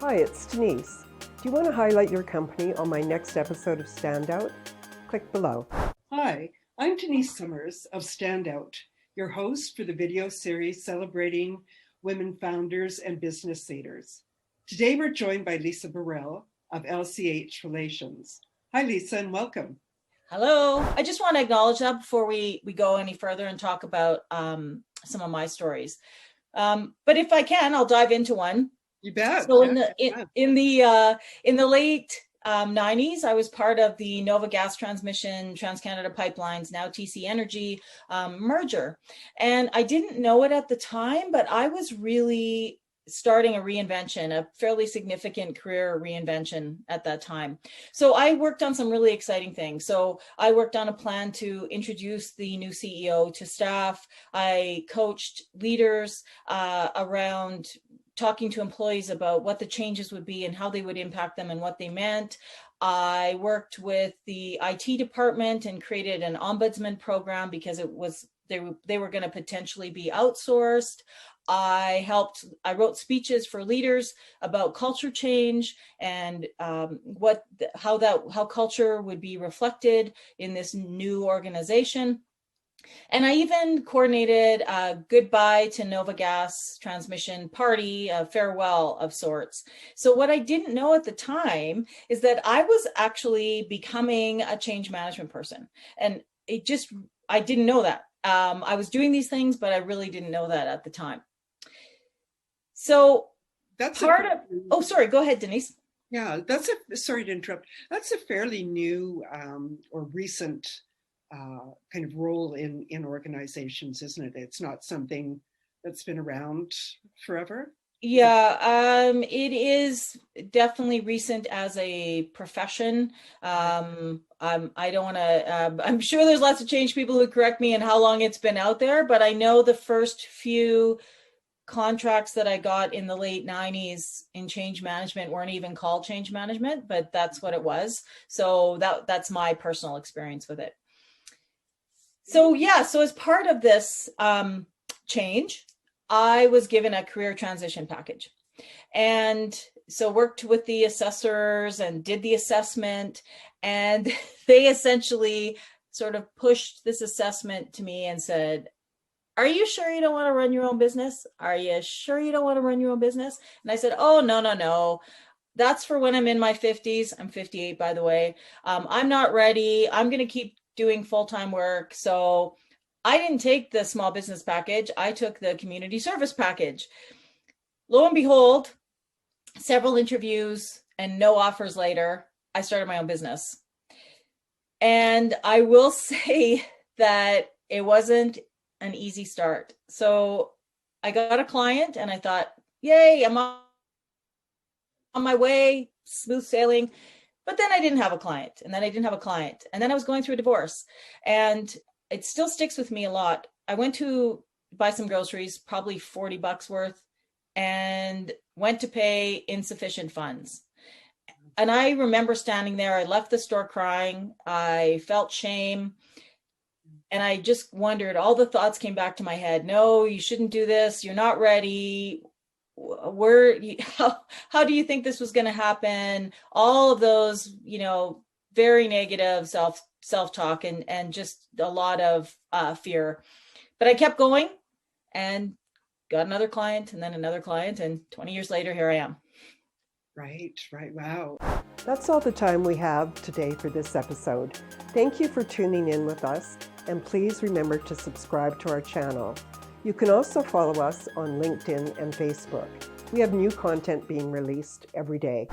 Hi, it's Denise. Do you want to highlight your company on my next episode of Standout? Click below. Hi, I'm Denise Summers of Standout, your host for the video series celebrating women founders and business leaders. Today we're joined by Lisa Baril of LCH Relations. Hi, Lisa, and welcome. Hello. I just want to acknowledge that before we go any further and talk about some of my stories. But if I can, I'll dive into one. You bet. So in the late 90s, I was part of the Nova Gas Transmission, TransCanada Pipelines, now TC Energy merger. And I didn't know it at the time, but I was really starting a reinvention, a fairly significant career reinvention at that time. So I worked on some really exciting things. So I worked on a plan to introduce the new CEO to staff. I coached leaders around talking to employees about what the changes would be and how they would impact them and what they meant. I worked with the IT department and created an ombudsman program because they were going to potentially be outsourced. I wrote speeches for leaders about culture change and how culture would be reflected in this new organization. And I even coordinated a goodbye to Nova Gas transmission party, a farewell of sorts. So what I didn't know at the time is that I was actually becoming a change management person. And I didn't know that. I was doing these things, but I really didn't know that at the time. So sorry, go ahead, Denise. Yeah, sorry to interrupt. That's a fairly new or recent kind of role in organizations, isn't it? It's not something that's been around forever. Yeah, it is definitely recent as a profession. I don't want to, I'm sure there's lots of change people who correct me on how long it's been out there, but I know the first few contracts that I got in the late 90s in change management weren't even called change management, but that's what it was. So that's my personal experience with it. So as part of this change, I was given a career transition package. And so worked with the assessors and did the assessment. And they essentially sort of pushed this assessment to me and said, are you sure you don't want to run your own business? Are you sure you don't want to run your own business? And I said, oh, no. That's for when I'm in my 50s. I'm 58, by the way. I'm not ready. I'm going to keep doing full-time work. So I didn't take the small business package. I took the community service package. Lo and behold, several interviews and no offers later, I started my own business. And I will say that it wasn't an easy start. So I got a client and I thought, yay, I'm on my way, smooth sailing. But then I didn't have a client, and then I didn't have a client, and then I was going through a divorce, and it still sticks with me a lot. I went to buy some groceries, probably $40 worth, and went to pay insufficient funds. And I remember standing there. I left the store crying. I felt shame. And I just wondered, all the thoughts came back to my head. No, you shouldn't do this. You're not ready. How do you think this was going to happen? All of those, very negative self-talk and just a lot of fear. But I kept going and got another client and then another client. And 20 years later, here I am. Right. Wow. That's all the time we have today for this episode. Thank you for tuning in with us, and please remember to subscribe to our channel. You can also follow us on LinkedIn and Facebook. We have new content being released every day.